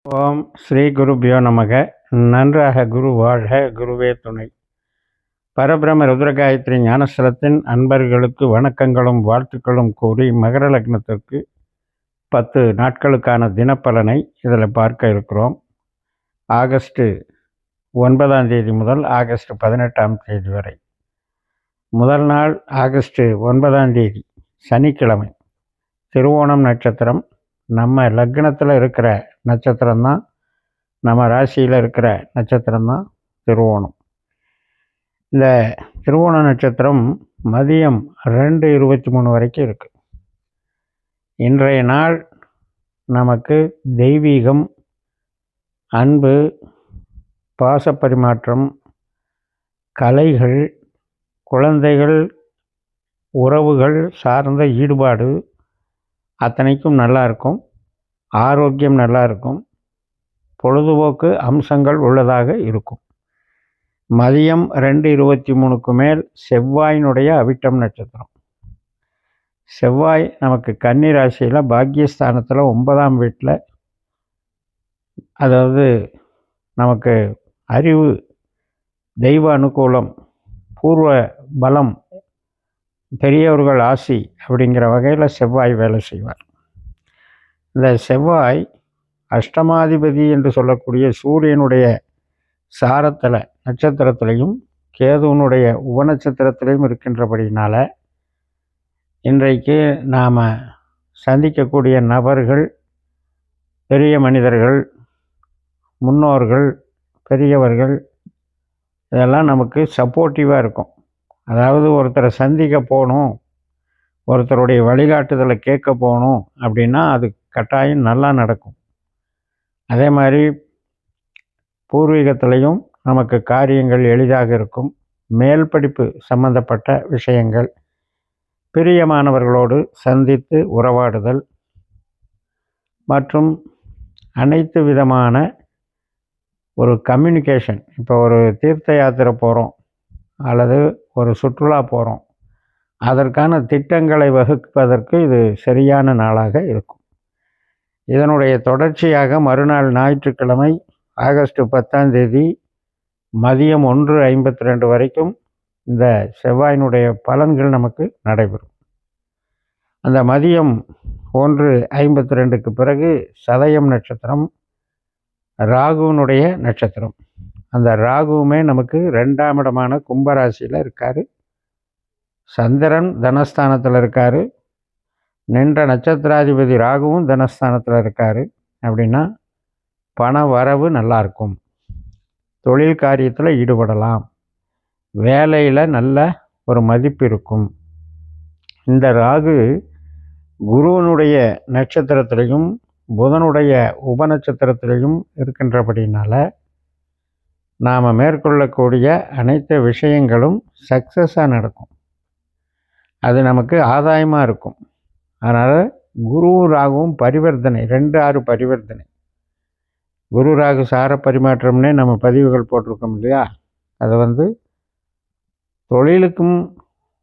ஓம் ஸ்ரீ குருபியோ நமக. நன்றாக குரு வாழ்க, குருவே துணை. பரபிரம ருத்ரகாயத்ரி ஞானஸ்தலத்தின் அன்பர்களுக்கு வணக்கங்களும் வாழ்த்துக்களும் கூறி மகர லக்னத்திற்கு 10 நாட்களுக்கான தினப்பலனை இதில் பார்க்க இருக்கிறோம். ஆகஸ்ட் 9ஆம் தேதி முதல் ஆகஸ்ட் 18ஆம் தேதி வரை. முதல் நாள் ஆகஸ்ட் 9ஆம் தேதி சனிக்கிழமை, திருவோணம் நட்சத்திரம். நம்ம லக்னத்தில் இருக்கிற நட்சத்திரம்தான், நம்ம ராசியில் இருக்கிற நட்சத்திரம்தான் திருவோணம். இந்த திருவோண நட்சத்திரம் மதியம் 2:23 வரைக்கும் இருக்குது. இன்றைய நாள் நமக்கு தெய்வீகம், அன்பு, பாசப்பரிமாற்றம், கலைகள், குழந்தைகள், உறவுகள் சார்ந்த ஈடுபாடு அத்தனைக்கும் நல்லா இருக்கும். ஆரோக்கியம் நல்லா இருக்கும். பொழுதுபோக்கு அம்சங்கள் உள்ளதாக இருக்கும். மதியம் 2:23க்கு மேல் செவ்வாயினுடைய அவிட்டம் நட்சத்திரம். செவ்வாய் நமக்கு கன்னி ராசியில் பாக்கியஸ்தானத்தில் 9ஆம் வீட்டில், அதாவது நமக்கு அறிவு, தெய்வ அனுகூலம், பூர்வ பலம், பெரியவர்கள் ஆசி அப்படிங்கிற வகையில் செவ்வாய் வேலை செய்வார். இந்த செவ்வாய் அஷ்டமாதிபதி என்று சொல்லக்கூடிய சூரியனுடைய சாரத்தில் நட்சத்திரத்திலையும் கேதுவனுடைய உபநட்சத்திரத்திலையும் இருக்கின்றபடினால இன்றைக்கு நாம் சந்திக்கக்கூடிய நபர்கள், பெரிய மனிதர்கள், முன்னோர்கள், பெரியவர்கள், இதெல்லாம் நமக்கு சப்போர்ட்டிவாக இருக்கும். அதாவது ஒருத்தரை சந்திக்க போகணும், ஒருத்தருடைய வழிகாட்டுதலை கேட்க போகணும் அப்படின்னா அது கட்டாயம் நல்லா நடக்கும். அதே மாதிரி பூர்வீகத்திலையும் நமக்கு காரியங்கள் எளிதாக இருக்கும். மேல் படிப்பு சம்பந்தப்பட்ட விஷயங்கள், பிரியமானவர்களோடு சந்தித்து உறவாடுதல் மற்றும் அனைத்து விதமான ஒரு கம்யூனிகேஷன். இப்போ ஒரு தீர்த்த யாத்திரை போகிறோம் அல்லது ஒரு சுற்றுலா போகிறோம், அதற்கான திட்டங்களை வகுப்பதற்கு இது சரியான நாளாக இருக்கும். இதனுடைய தொடர்ச்சியாக மறுநாள் ஞாயிற்றுக்கிழமை ஆகஸ்ட் 10ஆம் தேதி மதியம் 1:52 வரைக்கும் இந்த செவ்வாயினுடைய பலன்கள் நமக்கு நடைபெறும். அந்த மதியம் 1:52க்கு பிறகு சதயம் நட்சத்திரம், ராகுனுடைய நட்சத்திரம். அந்த ராகுவுமே நமக்கு 2ஆம் இடமான கும்பராசியில் இருக்கார். சந்திரன் தனஸ்தானத்தில் இருக்கார். நின்ற நட்சத்திராதிபதி ராகுவும் தனஸ்தானத்தில் இருக்கார். அப்படின்னா பண வரவு நல்லாயிருக்கும். தொழில் காரியத்தில் ஈடுபடலாம். வேலையில் நல்ல ஒரு மதிப்பு இருக்கும். இந்த ராகு குருவனுடைய நட்சத்திரத்திலையும் புதனுடைய உபநட்சத்திரத்திலையும் இருக்கின்றபடினால நாம் மேற்கொள்ளக்கூடிய அனைத்து விஷயங்களும் சக்ஸஸாக நடக்கும். அது நமக்கு ஆதாயமாக இருக்கும். அதனால் குரு ராகுவும் பரிவர்த்தனை, 2-6 பரிவர்த்தனை. குரு ராகு சார பரிமாற்றம்னே நம்ம பதிவுகள் போட்டிருக்கோம் இல்லையா? அது தொழிலுக்கும்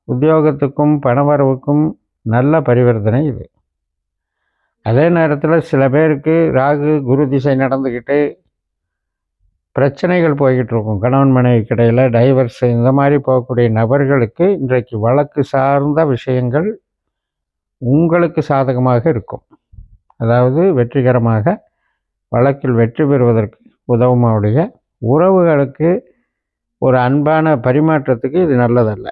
உத்தியோகத்துக்கும் பணவரவுக்கும் நல்ல பரிவர்த்தனை இது. அதே நேரத்தில் சில பேருக்கு ராகு குரு திசை நடந்துக்கிட்டு பிரச்சனைகள் போய்கிட்டு இருக்கும். கணவன் மனைவிக்கு இடையில் டைவர்ஸ், இந்த மாதிரி போகக்கூடிய நபர்களுக்கு இன்றைக்கு வழக்கு சார்ந்த விஷயங்கள் உங்களுக்கு சாதகமாக இருக்கும். அதாவது வெற்றிகரமாக வழக்கில் வெற்றி பெறுவதற்கு உதவும். அவருடைய உறவுகளுக்கு ஒரு அன்பான பரிமாற்றத்துக்கு இது நல்லதல்ல.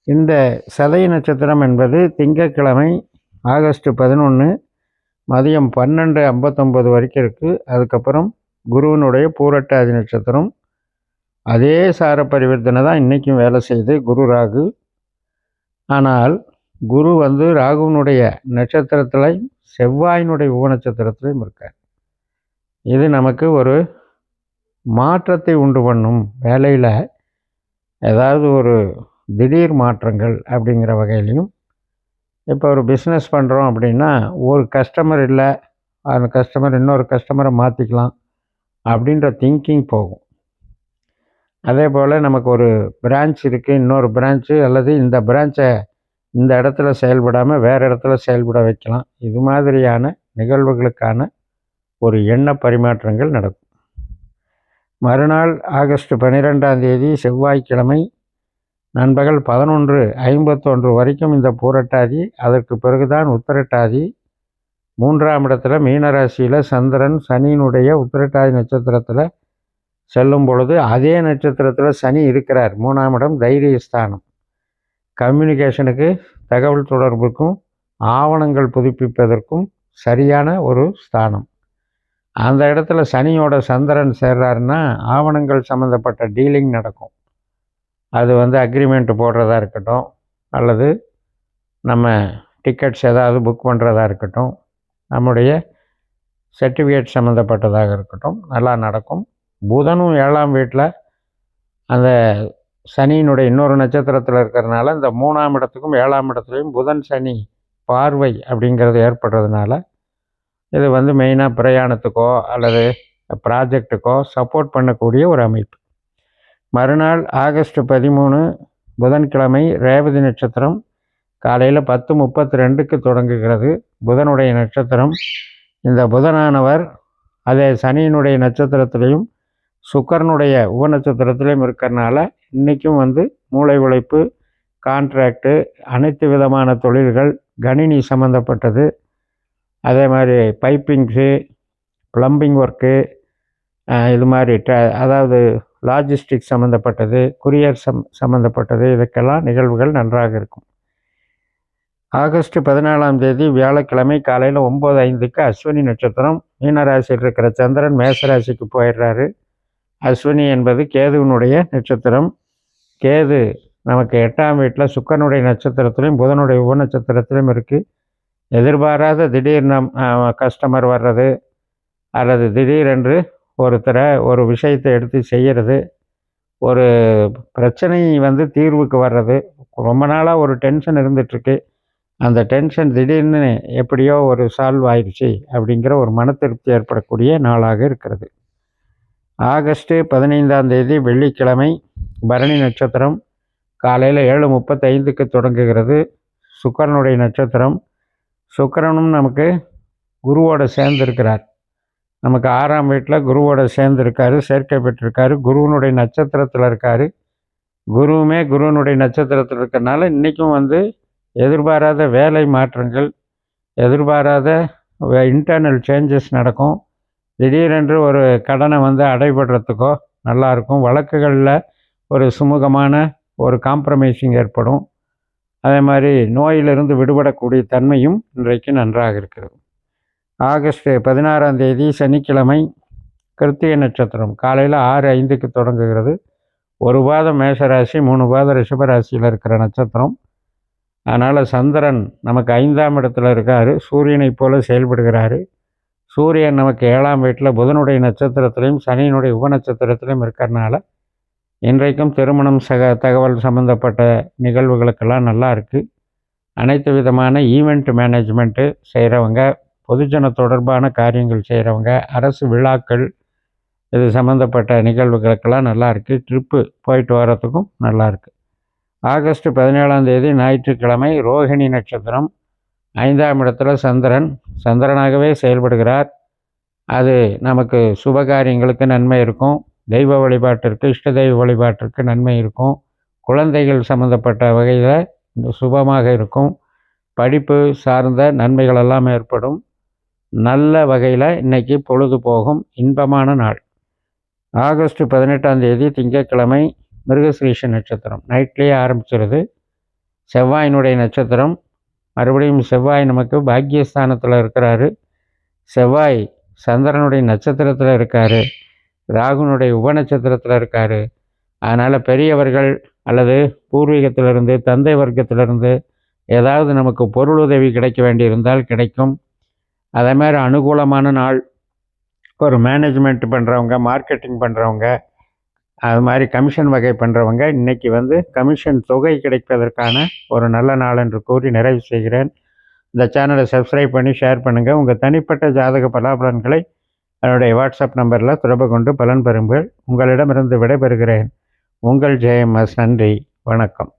இந்த சதய நட்சத்திரம் என்பது திங்கட்கிழமை ஆகஸ்ட் 11 மதியம் 12:59 வரைக்கும் இருக்குது. அதுக்கப்புறம் குருவினுடைய பூரட்டாதி நட்சத்திரம். அதே சார பரிவர்த்தனை தான் இன்றைக்கும் வேலை செய்யுது, குரு ராகு. ஆனால் குரு ராகுவினுடைய நட்சத்திரத்திலையும் செவ்வாயினுடைய உபநட்சத்திரத்திலையும் இருக்கார். இது நமக்கு ஒரு மாற்றத்தை உண்டு பண்ணும். வேலையில் ஏதாவது ஒரு திடீர் மாற்றங்கள் அப்படிங்கிற வகையிலையும், இப்போ ஒரு பிஸ்னஸ் பண்ணுறோம் அப்படின்னா ஒரு கஸ்டமர் இல்லை, அந்த கஸ்டமர் இன்னொரு கஸ்டமரை மாற்றிக்கலாம் அப்படின்ற திங்கிங் போகும். அதே போல் நமக்கு ஒரு பிரான்ச் இருக்குது, இன்னொரு பிரான்ச்சு, அல்லது இந்த பிரான்ச்சை இந்த இடத்துல செயல்படாமல் வேறு இடத்துல செயல்பட வைக்கலாம். இது மாதிரியான நிகழ்வுகளுக்கான ஒரு எண்ண பரிமாற்றங்கள் நடக்கும். மறுநாள் ஆகஸ்ட் 12ஆம் தேதி செவ்வாய்க்கிழமை நண்பகல் 11:51 வரைக்கும் இந்த பூரட்டாதி. அதற்கு பிறகுதான் உத்திரட்டாதி. 3ஆம் இடத்துல மீனராசியில் சந்திரன் சனியினுடைய உத்திரட்டாதி நட்சத்திரத்தில் செல்லும் பொழுது அதே நட்சத்திரத்தில் சனி இருக்கிறார். 3ஆம் இடம் தைரியஸ்தானம். கம்யூனிகேஷனுக்கு, தகவல் தொடர்புக்கும், ஆவணங்கள் புதுப்பிப்பதற்கும் சரியான ஒரு ஸ்தானம். அந்த இடத்துல சனியோட சந்திரன் சேர்றாருன்னா ஆவணங்கள் சம்மந்தப்பட்ட டீலிங் நடக்கும். அது அக்ரிமெண்ட் போடுறதா இருக்கட்டும், அல்லது நம்ம டிக்கெட்ஸ் ஏதாவது புக் பண்ணுறதா இருக்கட்டும், நம்முடைய சர்டிஃபிகேட் சம்மந்தப்பட்டதாக இருக்கட்டும், நல்லா நடக்கும். புதனும் 7ஆம் வீட்டில் அந்த சனியினுடைய இன்னொரு நட்சத்திரத்தில் இருக்கிறதுனால இந்த 3ஆம் இடத்துக்கும் 7ஆம் இடத்துலையும் புதன் சனி பார்வை அப்படிங்கிறது ஏற்படுறதுனால இது மெயினாக பிரயாணத்துக்கோ அல்லது ப்ராஜெக்டுக்கோ சப்போர்ட் பண்ணக்கூடிய ஒரு அமைப்பு. மறுநாள் ஆகஸ்ட் 13 புதன்கிழமை ரேவதி நட்சத்திரம் காலையில் 10:32க்கு தொடங்குகிறது. புதனுடைய நட்சத்திரம். இந்த புதனானவர் அதே சனியினுடைய நட்சத்திரத்திலையும் சுக்கரனுடைய உபநட்சத்திரத்திலையும் இருக்கிறனால இன்றைக்கும் மூளை உழைப்பு, கான்ட்ராக்டு, அனைத்து விதமான தொழில்கள், கணினி சம்மந்தப்பட்டது, அதே மாதிரி பைப்பிங்ஸு, ப்ளம்பிங் ஒர்க்கு, இது மாதிரி அதாவது லாஜிஸ்டிக் சம்மந்தப்பட்டது, குரியர் சம்மந்தப்பட்டது, இதுக்கெல்லாம் நிகழ்வுகள் நன்றாக இருக்கும். ஆகஸ்ட் 14ஆம் தேதி வியாழக்கிழமை காலையில் 9:05க்கு அஸ்வினி நட்சத்திரம். மீனராசியில் இருக்கிற சந்திரன் மேசராசிக்கு போயிடுறாரு. அஸ்வினி என்பது கேதுவினுடைய நட்சத்திரம். கேது நமக்கு 8ஆம் வீட்டில் சுக்கரனுடைய நட்சத்திரத்திலையும் புதனுடைய உபநட்சத்திரத்திலையும் இருக்குது. எதிர்பாராத திடீர்னு கஸ்டமர் வர்றது அல்லது திடீரென்று ஒருத்தரை ஒரு விஷயத்தை எடுத்து செய்கிறது, ஒரு பிரச்சனை தீர்வுக்கு வர்றது, ரொம்ப நாளாக ஒரு டென்ஷன் இருந்துகிட்ருக்கு, அந்த டென்ஷன் திடீர்னு எப்படியோ ஒரு சால்வ் ஆயிடுச்சு அப்படிங்கிற ஒரு மன திருப்தி ஏற்படக்கூடிய நாளாக இருக்கிறது. ஆகஸ்ட் 15ஆம் தேதி வெள்ளிக்கிழமை பரணி நட்சத்திரம் காலையில் 7:35க்கு தொடங்குகிறது. சுக்கரனுடைய நட்சத்திரம். சுக்கரனும் நமக்கு குருவோடு சேர்ந்திருக்கிறார். நமக்கு 6ஆம் வீட்டில் குருவோட சேர்ந்துருக்காரு, சேர்க்கை பெற்றிருக்காரு. குருவனுடைய நட்சத்திரத்தில் இருக்கார். குருவுமே குருவனுடைய நட்சத்திரத்தில் இருக்கிறனால இன்றைக்கும் எதிர்பாராத வேலை மாற்றங்கள், எதிர்பாராத இன்டர்னல் சேஞ்சஸ் நடக்கும். திடீரென்று ஒரு கடனை அடைபடுறதுக்கோ நல்லாயிருக்கும். வழக்குகளில் ஒரு சுமூகமான ஒரு காம்ப்ரமைசிங் ஏற்படும். அதே மாதிரி நோயிலிருந்து விடுபடக்கூடிய தன்மையும் இன்றைக்கு நன்றாக இருக்கிறது. ஆகஸ்ட் 16ஆம் தேதி சனிக்கிழமை கிருத்திகை நட்சத்திரம் காலையில் 6:05க்கு தொடங்குகிறது. 1 பாதம் மேஷராசி, 3 பாதம் ரிஷபராசியில் இருக்கிற நட்சத்திரம். அதனால் சந்திரன் நமக்கு 5ஆம் இடத்துல இருக்கார். சூரியனை போல செயல்படுகிறாரு. சூரியன் நமக்கு 7ஆம் வீட்டில் புதனுடைய நட்சத்திரத்திலையும் சனியினுடைய உபநட்சத்திரத்திலையும் இருக்கிறனால இன்றைக்கும் திருமணம் தகவல் சம்மந்தப்பட்ட நிகழ்வுகளுக்கெல்லாம் நல்லா இருக்குது. அனைத்து விதமான ஈவெண்ட் மேனேஜ்மெண்ட்டு செய்கிறவங்க, பொதுஜன தொடர்பான காரியங்கள் செய்கிறவங்க, அரசு விழாக்கள், இது சம்மந்தப்பட்ட நிகழ்வுகளுக்கெல்லாம் நல்லா இருக்குது. ட்ரிப்பு போயிட்டு வர்றதுக்கும் நல்லாயிருக்கு. ஆகஸ்ட் 17ஆம் தேதி ஞாயிற்றுக்கிழமை ரோஹிணி நட்சத்திரம். 5ஆம் இடத்துல சந்திரனாகவே செயல்படுகிறார். அது நமக்கு சுபகாரியங்களுக்கு நன்மை இருக்கும். தெய்வ வழிபாட்டிற்கு, இஷ்ட தெய்வ வழிபாட்டிற்கு நன்மை இருக்கும். குழந்தைகள் சம்மந்தப்பட்ட வகையில் சுபமாக இருக்கும். படிப்பு சார்ந்த நன்மைகள் எல்லாம் ஏற்படும். நல்ல வகையில் இன்றைக்கி பொழுது போகும். இன்பமான நாள். ஆகஸ்ட் 18ஆம் தேதி திங்கட்கிழமை மிருகஸ்ரீஷ நட்சத்திரம். நைட்லேயே ஆரம்பிச்சிருது. செவ்வாயினுடைய நட்சத்திரம். மறுபடியும் செவ்வாய் நமக்கு பாக்கியஸ்தானத்தில் இருக்கிறாரு. செவ்வாய் சந்திரனுடைய நட்சத்திரத்தில் இருக்கார். ராகுனுடைய உபநட்சத்திரத்தில் இருக்கார். அதனால் பெரியவர்கள் அல்லது பூர்வீகத்திலிருந்து, தந்தை வர்க்கத்திலிருந்து ஏதாவது நமக்கு பொருளுதவி கிடைக்க வேண்டியிருந்தால் கிடைக்கும். அதே மாதிரி அனுகூலமான நாள். ஒரு மேனேஜ்மெண்ட் பண்ணுறவங்க, மார்க்கெட்டிங் பண்ணுறவங்க, அது மாதிரி கமிஷன் வகை பண்ணுறவங்க இன்றைக்கி கமிஷன் தொகை கிடைப்பதற்கான ஒரு நல்ல நாள் என்று கூறி நிறைவு செய்கிறேன். இந்த சேனலை சப்ஸ்கிரைப் பண்ணி ஷேர் பண்ணுங்கள். உங்கள் தனிப்பட்ட ஜாதக பலாபலன்களை என்னுடைய வாட்ஸ்அப் நம்பரில் தொடர்பு கொண்டு பலன் பெறுங்கள். உங்களிடமிருந்து விடைபெறுகிறேன். உங்கள் ஜெயம்எஸ். நன்றி, வணக்கம்.